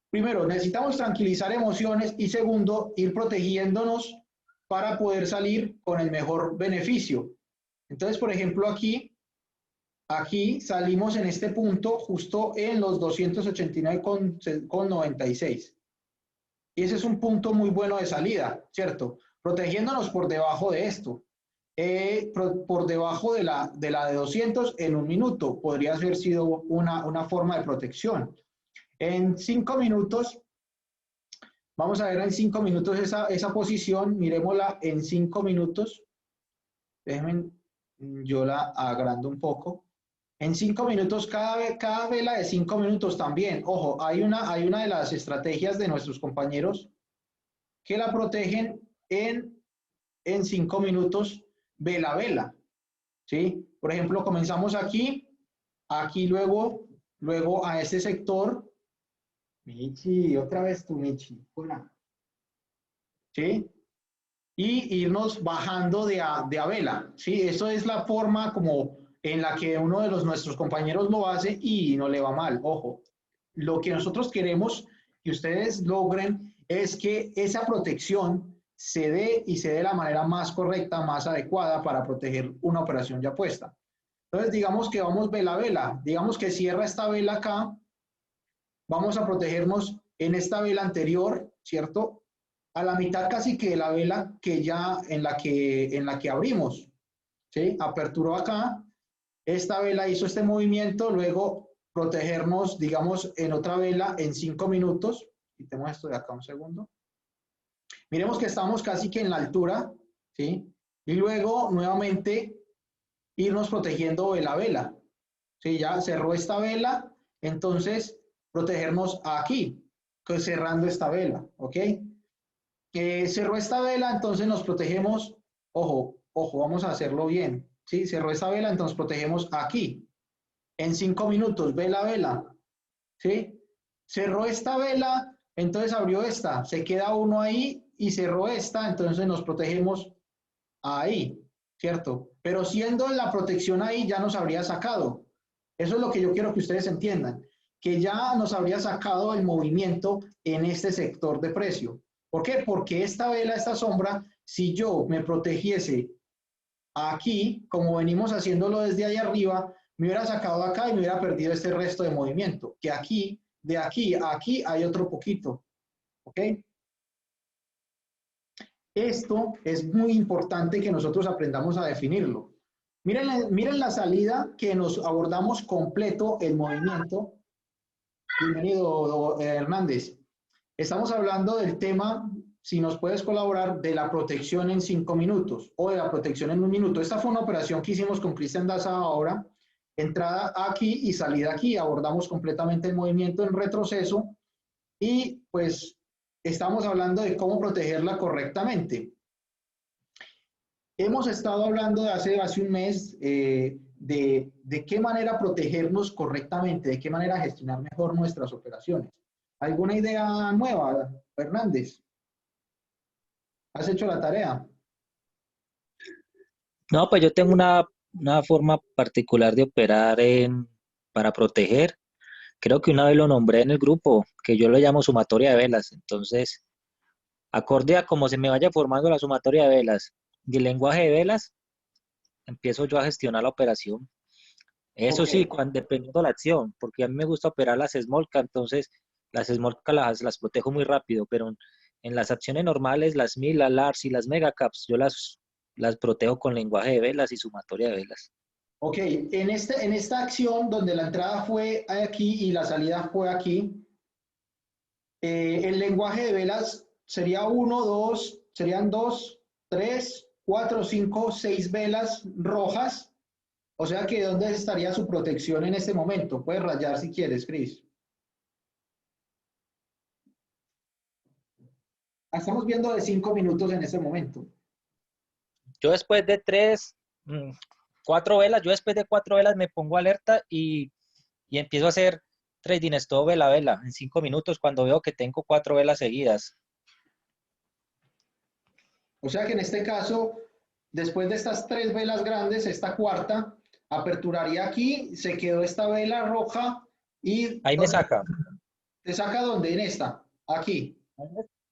primero, necesitamos tranquilizar emociones y segundo, ir protegiéndonos para poder salir con el mejor beneficio. Entonces, por ejemplo, aquí Aquí salimos en este punto justo en los 289,96. Y ese es un punto muy bueno de salida, ¿cierto? Protegiéndonos por debajo de esto. Por debajo de la de 200 en un minuto. Podría haber sido una forma de protección. En 5 minutos, vamos a ver en 5 minutos esa posición. Miremosla en 5 minutos. Déjenme, yo la agrando un poco. En 5 minutos, cada vela de 5 minutos también. Ojo, hay una de las estrategias de nuestros compañeros que la protegen en 5 minutos vela a vela. ¿Sí? Por ejemplo, comenzamos aquí luego a este sector. Michi, otra vez tú, Michi. Hola. ¿Sí? Y irnos bajando de a vela. ¿Sí? Eso es la forma como en la que uno de nuestros compañeros lo hace y no le va mal. Ojo, lo que nosotros queremos que ustedes logren es que esa protección se dé y se dé de la manera más correcta, más adecuada para proteger una operación ya puesta. Entonces, digamos que vamos vela a vela. Digamos que cierra esta vela acá. Vamos a protegernos en esta vela anterior, ¿cierto? A la mitad casi que de la vela que ya en la que abrimos, ¿sí? Aperturó acá, esta vela hizo este movimiento, luego protegernos, digamos, en otra vela en 5 minutos. Quitemos esto de acá un segundo. Miremos que estamos casi que en la altura, ¿sí? Y luego nuevamente irnos protegiendo vela a vela. ¿Sí? Ya cerró esta vela, entonces protegernos aquí, cerrando esta vela, ¿ok? Cerró esta vela, entonces nos protegemos, ojo, vamos a hacerlo bien, ¿sí? Cerró esta vela, entonces protegemos aquí, en 5 minutos, vela a vela, ¿sí? Cerró esta vela, entonces abrió esta, se queda uno ahí y cerró esta, entonces nos protegemos ahí, ¿cierto? Pero siendo la protección ahí ya nos habría sacado. Eso es lo que yo quiero que ustedes entiendan, que ya nos habría sacado el movimiento en este sector de precio. ¿Por qué? Porque esta vela, esta sombra, si yo me protegiese aquí, como venimos haciéndolo desde ahí arriba, me hubiera sacado acá y me hubiera perdido este resto de movimiento, que aquí, de aquí a aquí hay otro poquito, ¿ok? Esto es muy importante que nosotros aprendamos a definirlo. Miren la salida que nos abordamos completo el movimiento. Bienvenido, Hernández. Estamos hablando del tema, si nos puedes colaborar, de la protección en 5 minutos o de la protección en 1 minuto. Esta fue una operación que hicimos con Cristian Daza ahora. Entrada aquí y salida aquí. Abordamos completamente el movimiento en retroceso y pues estamos hablando de cómo protegerla correctamente. Hemos estado hablando de hace un mes de qué manera protegernos correctamente, de qué manera gestionar mejor nuestras operaciones. ¿Alguna idea nueva, Fernández? ¿Has hecho la tarea? No, pues yo tengo una forma particular de operar para proteger. Creo que una vez lo nombré en el grupo, que yo lo llamo sumatoria de velas. Entonces, acorde a cómo se me vaya formando la sumatoria de velas y el lenguaje de velas, empiezo yo a gestionar la operación. Eso Ok, sí, dependiendo de la acción, porque a mí me gusta operar las small cap, entonces las small cap las protejo muy rápido, pero en las acciones normales, las mil, las large y las mega caps, yo las protejo con lenguaje de velas y sumatoria de velas. ok. En esta acción donde la entrada fue aquí y la salida fue aquí, el lenguaje de velas sería 1, 2, serían 2, 3, 4, 5, 6 velas rojas. O sea que ¿dónde estaría su protección en este momento? Puedes rayar si quieres, Chris. Estamos viendo de 5 minutos en este momento. Yo después de 4 velas, yo después de 4 velas me pongo alerta y empiezo a hacer trading stop vela a vela en 5 minutos cuando veo que tengo 4 velas seguidas. O sea que en este caso, después de estas 3 velas grandes, esta cuarta, aperturaría aquí, se quedó esta vela roja y Ahí me saca. ¿te saca dónde? En esta, aquí.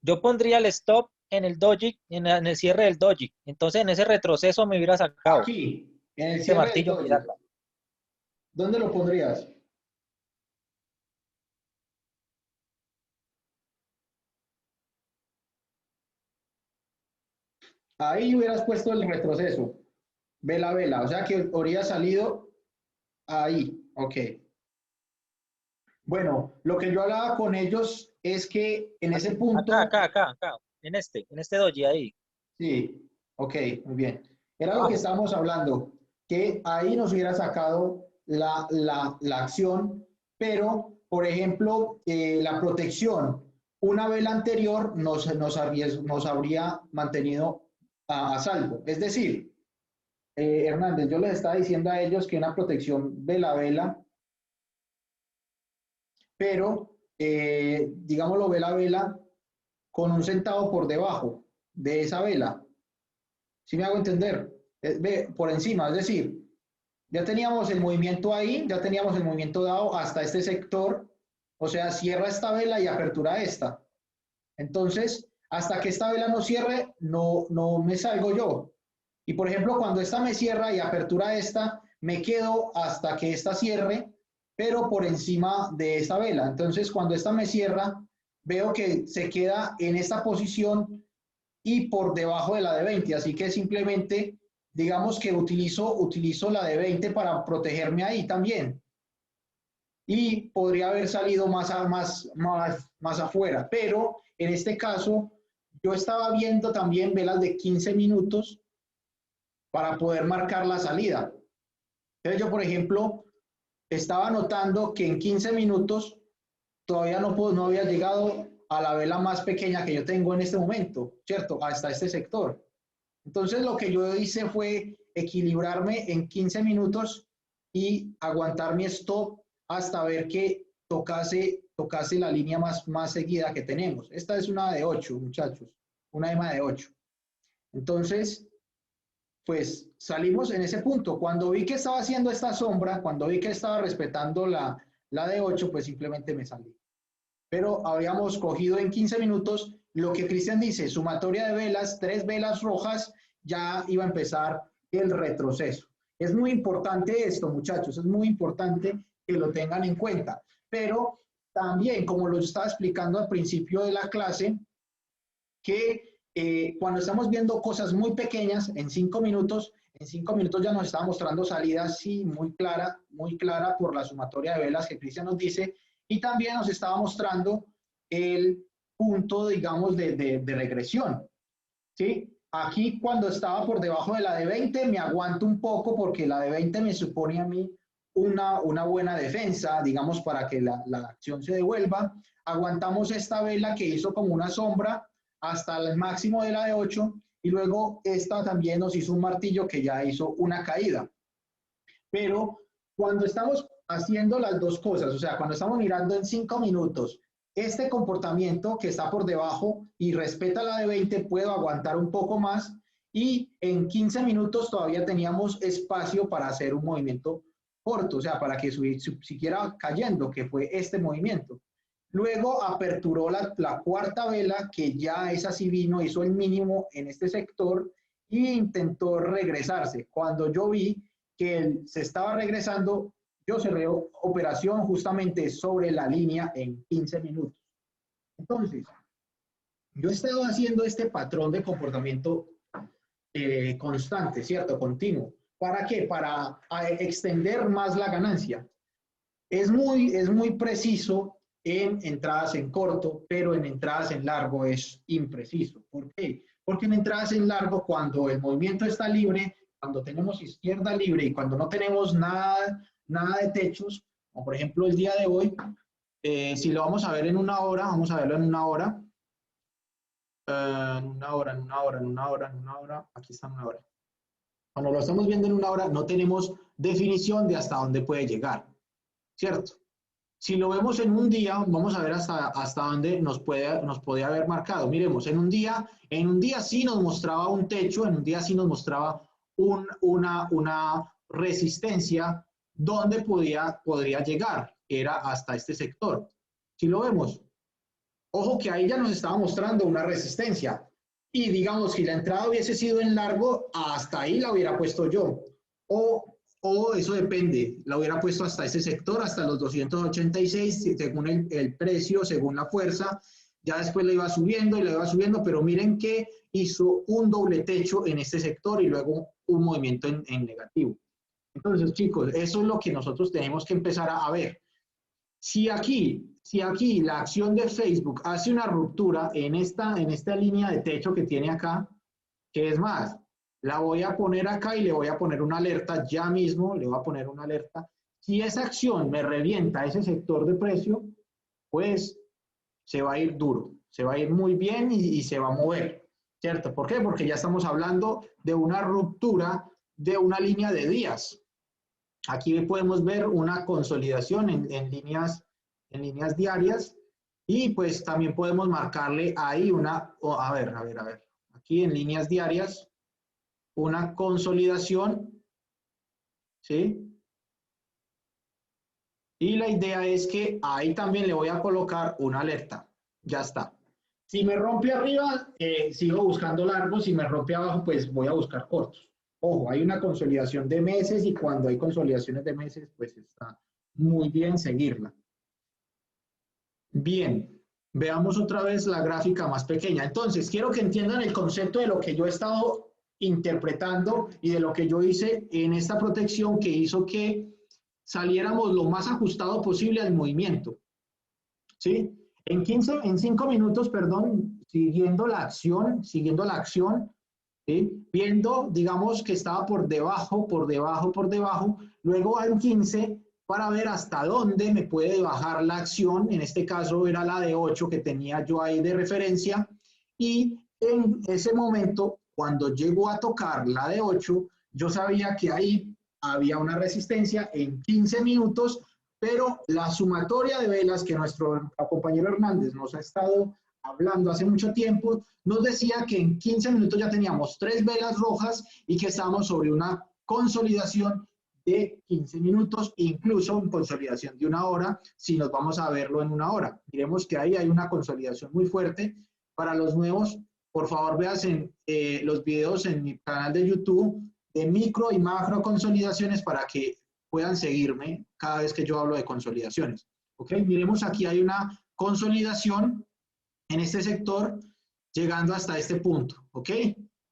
Yo pondría el stop en el doji, en el cierre del doji. Entonces en ese retroceso me hubiera sacado. Aquí, en el Ese cierre del martillo me doji. saca. ¿Dónde lo pondrías? Ahí hubieras puesto el retroceso, vela, vela, o sea que habría salido ahí, ok. Bueno, lo que yo hablaba con ellos es que en ese Acá, punto, acá, en este doji ahí. sí, ok, muy bien. Era lo que estábamos hablando, que ahí nos hubiera sacado la acción, pero, por ejemplo, la protección, una vela anterior nos habría mantenido a salvo. Es decir, Hernández, yo les estaba diciendo a ellos que una protección vela-vela, pero digámoslo vela-vela con un centavo por debajo de esa vela. ¿Sí me hago entender? Por encima, es decir, ya teníamos el movimiento ahí, ya teníamos el movimiento dado hasta este sector, o sea, cierra esta vela y apertura esta. Entonces, hasta que esta vela no cierre, no me salgo yo. Y por ejemplo, cuando esta me cierra y apertura esta, me quedo hasta que esta cierre, pero por encima de esta vela. Entonces, cuando esta me cierra, veo que se queda en esta posición y por debajo de la de 20. Así que simplemente, digamos que utilizo la de 20 para protegerme ahí también. Y podría haber salido más afuera. Pero en este caso, yo estaba viendo también velas de 15 minutos para poder marcar la salida. Entonces yo, por ejemplo, estaba notando que en 15 minutos todavía no había llegado a la vela más pequeña que yo tengo en este momento, ¿cierto? Hasta este sector. Entonces lo que yo hice fue equilibrarme en 15 minutos y aguantar mi stop hasta ver que tocase la línea más seguida que tenemos. Esta es una de 8, muchachos, una EMA de 8. Entonces, pues salimos en ese punto. Cuando vi que estaba haciendo esta sombra, cuando vi que estaba respetando la de 8, pues simplemente me salí. Pero habíamos cogido en 15 minutos lo que Cristian dice, sumatoria de velas, 3 velas rojas, ya iba a empezar el retroceso. Es muy importante esto, muchachos, es muy importante que lo tengan en cuenta. Pero también, como lo estaba explicando al principio de la clase, que cuando estamos viendo cosas muy pequeñas, en 5 minutos ya nos estaba mostrando salida sí, muy clara por la sumatoria de velas que Cristian nos dice, y también nos estaba mostrando el punto, digamos, de regresión, ¿sí? Aquí cuando estaba por debajo de la de 20 me aguanto un poco porque la de 20 me supone a mí una buena defensa, digamos, para que la acción se devuelva. Aguantamos esta vela que hizo como una sombra hasta el máximo de la de 8 y luego esta también nos hizo un martillo que ya hizo una caída. Pero cuando estamos haciendo las dos cosas, o sea, cuando estamos mirando en 5 minutos, este comportamiento que está por debajo y respeta la de 20, puedo aguantar un poco más y en 15 minutos todavía teníamos espacio para hacer un movimiento corto, o sea, para que siguiera cayendo, que fue este movimiento. Luego aperturó la cuarta vela, que ya esa sí vino, hizo el mínimo en este sector e intentó regresarse. Cuando yo vi que él se estaba regresando, yo cerré operación justamente sobre la línea en 15 minutos. Entonces, yo he estado haciendo este patrón de comportamiento constante, ¿cierto? Continuo. ¿Para qué? Para extender más la ganancia. Es muy preciso en entradas en corto, pero en entradas en largo es impreciso. ¿Por qué? Porque en entradas en largo, cuando el movimiento está libre, cuando tenemos izquierda libre y cuando no tenemos nada de techos, como por ejemplo el día de hoy, si lo vamos a ver en una hora, vamos a verlo en una hora. En una hora, aquí está en una hora. Cuando lo estamos viendo en una hora, no tenemos definición de hasta dónde puede llegar, ¿cierto? Si lo vemos en un día, vamos a ver hasta dónde nos podía haber marcado. Miremos, en un día sí nos mostraba un techo, en un día sí nos mostraba una resistencia donde podría llegar, era hasta este sector. Si lo vemos, ojo que ahí ya nos estaba mostrando una resistencia. Y digamos, si la entrada hubiese sido en largo, hasta ahí la hubiera puesto yo. O o eso depende, la hubiera puesto hasta ese sector, hasta los 286, según el precio, según la fuerza, ya después la iba subiendo y la iba subiendo, pero miren que hizo un doble techo en este sector y luego un movimiento en negativo. Entonces, chicos, eso es lo que nosotros tenemos que empezar a ver. Si aquí la acción de Facebook hace una ruptura en esta línea de techo que tiene acá, ¿qué es más? La voy a poner acá y le voy a poner una alerta ya mismo, le voy a poner una alerta. Si esa acción me revienta ese sector de precio, pues se va a ir duro, se va a ir muy bien y se va a mover, ¿cierto? ¿Por qué? Porque ya estamos hablando de una ruptura de una línea de días. Aquí podemos ver una consolidación en líneas diarias y pues también podemos marcarle ahí a ver, aquí en líneas diarias, una consolidación, ¿sí? Y la idea es que ahí también le voy a colocar una alerta. Ya está. Si me rompe arriba, sigo buscando largos. Si me rompe abajo, pues voy a buscar cortos. Ojo, hay una consolidación de meses y cuando hay consolidaciones de meses, pues está muy bien seguirla. Bien, veamos otra vez la gráfica más pequeña. Entonces, quiero que entiendan el concepto de lo que yo he estado interpretando y de lo que yo hice en esta protección que hizo que saliéramos lo más ajustado posible al movimiento. ¿Sí? En 5 minutos, perdón, siguiendo la acción, ¿sí? Viendo, digamos que estaba por debajo, luego en 15 para ver hasta dónde me puede bajar la acción, en este caso era la de 8 que tenía yo ahí de referencia, y en ese momento, cuando llegó a tocar la de 8, yo sabía que ahí había una resistencia en 15 minutos, pero la sumatoria de velas que nuestro compañero Hernández nos ha estado hablando hace mucho tiempo, nos decía que en 15 minutos ya teníamos 3 velas rojas y que estábamos sobre una consolidación de 15 minutos, incluso en consolidación de 1 hora, si nos vamos a verlo en 1 hora. Miremos que ahí hay una consolidación muy fuerte. Para los nuevos, por favor, vean los videos en mi canal de YouTube de micro y macro consolidaciones para que puedan seguirme cada vez que yo hablo de consolidaciones. ¿Ok? Miremos aquí hay una consolidación en este sector llegando hasta este punto. ¿Ok?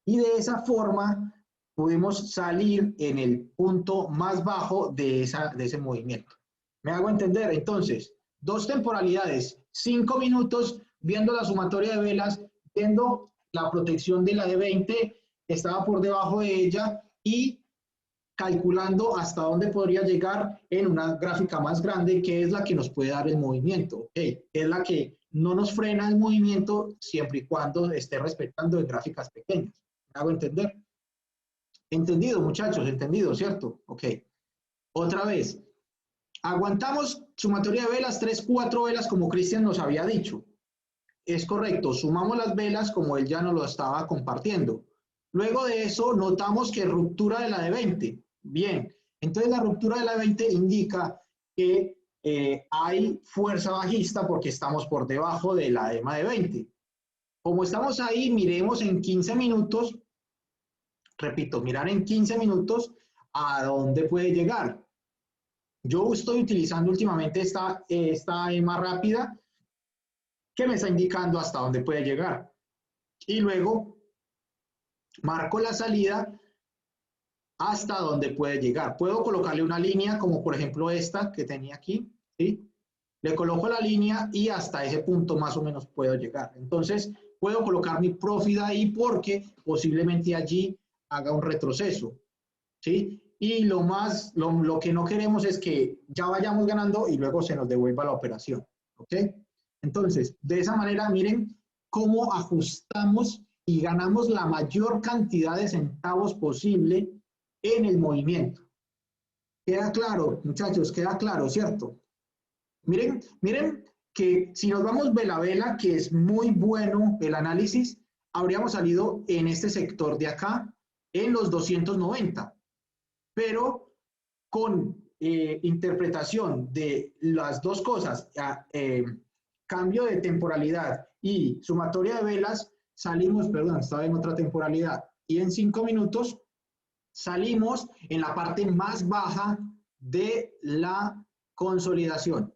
Y de esa forma pudimos salir en el punto más bajo de ese movimiento. ¿Me hago entender? Entonces, 2 temporalidades, 5 minutos viendo la sumatoria de velas, viendo la protección de la de 20, estaba por debajo de ella y calculando hasta dónde podría llegar en una gráfica más grande, que es la que nos puede dar el movimiento. ¿Okay? Es la que no nos frena el movimiento siempre y cuando esté respetando en gráficas pequeñas. ¿Me hago entender? Entendido, muchachos, entendido, ¿cierto? Ok. Otra vez. Aguantamos sumatoria de velas, 3, 4 velas, como Cristian nos había dicho. Es correcto, sumamos las velas como él ya nos lo estaba compartiendo. Luego de eso, notamos que ruptura de la de 20. Bien, entonces la ruptura de la de 20 indica que hay fuerza bajista porque estamos por debajo de la EMA de 20. Como estamos ahí, miremos en 15 minutos, repito, mirar en 15 minutos a dónde puede llegar. Yo estoy utilizando últimamente esta EMA rápida que me está indicando hasta dónde puede llegar. Y luego marco la salida hasta dónde puede llegar. Puedo colocarle una línea como por ejemplo esta que tenía aquí, ¿sí? Le coloco la línea y hasta ese punto más o menos puedo llegar. Entonces puedo colocar mi profit ahí porque posiblemente allí haga un retroceso, ¿sí? Y lo que no queremos es que ya vayamos ganando y luego se nos devuelva la operación, ¿ok? Entonces, de esa manera, miren cómo ajustamos y ganamos la mayor cantidad de centavos posible en el movimiento. ¿Queda claro, muchachos? ¿Queda claro, cierto? Miren que si nos vamos vela a vela, que es muy bueno el análisis, habríamos salido en este sector de acá, en los 290. Pero con interpretación de las dos cosas, cambio de temporalidad y sumatoria de velas, salimos, perdón, estaba en otra temporalidad, y en 5 minutos salimos en la parte más baja de la consolidación.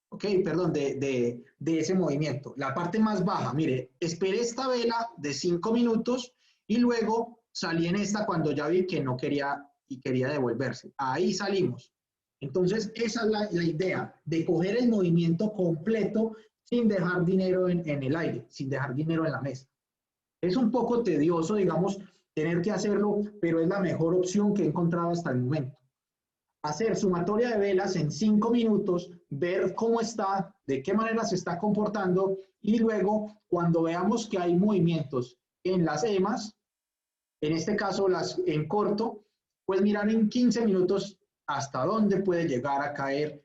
Ok, perdón, de ese movimiento. La parte más baja, mire, esperé esta vela de 5 minutos y luego salí en esta cuando ya vi que no quería y quería devolverse. Ahí salimos. Entonces, esa es la idea, de coger el movimiento completo sin dejar dinero en el aire, sin dejar dinero en la mesa. Es un poco tedioso, digamos, tener que hacerlo, pero es la mejor opción que he encontrado hasta el momento. Hacer sumatoria de velas en 5 minutos, ver cómo está, de qué manera se está comportando y luego cuando veamos que hay movimientos en las EMAs, en este caso las en corto, pues mirar en 15 minutos hasta dónde puede llegar a caer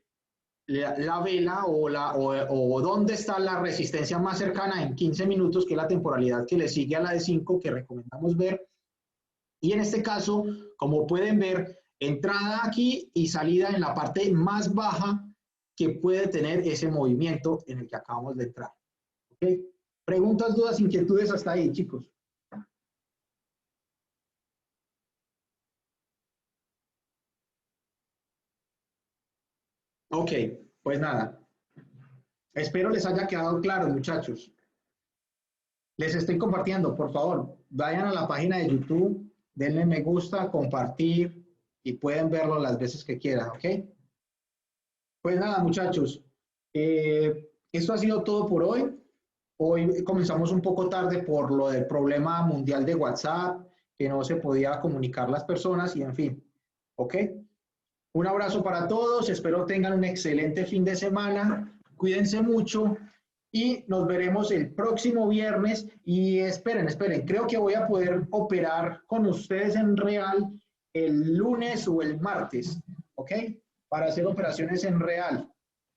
la vela o dónde está la resistencia más cercana en 15 minutos, que es la temporalidad que le sigue a la de 5 que recomendamos ver. Y en este caso, como pueden ver, entrada aquí y salida en la parte más baja que puede tener ese movimiento en el que acabamos de entrar. ¿Okay? Preguntas, dudas, inquietudes hasta ahí, chicos. Ok, pues nada. Espero les haya quedado claro, muchachos. Les estoy compartiendo, por favor, vayan a la página de YouTube, denle me gusta, compartir y pueden verlo las veces que quieran, ¿ok? Pues nada, muchachos, esto ha sido todo por hoy. Hoy comenzamos un poco tarde por lo del problema mundial de WhatsApp, que no se podía comunicar las personas y en fin, ¿ok? Un abrazo para todos, espero tengan un excelente fin de semana, cuídense mucho y nos veremos el próximo viernes y esperen, creo que voy a poder operar con ustedes en real el lunes o el martes, ¿ok? Para hacer operaciones en real,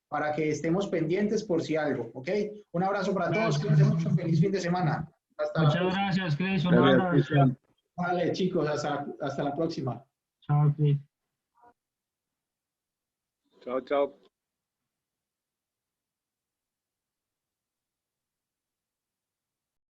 para que estemos pendientes por si algo, ¿ok? Un abrazo para todos, cuídense mucho, feliz fin de semana. Hasta Muchas la próxima. gracias, Chris. Un abrazo. Vale, chicos, hasta la próxima. Chao, Chris. Chao, chao.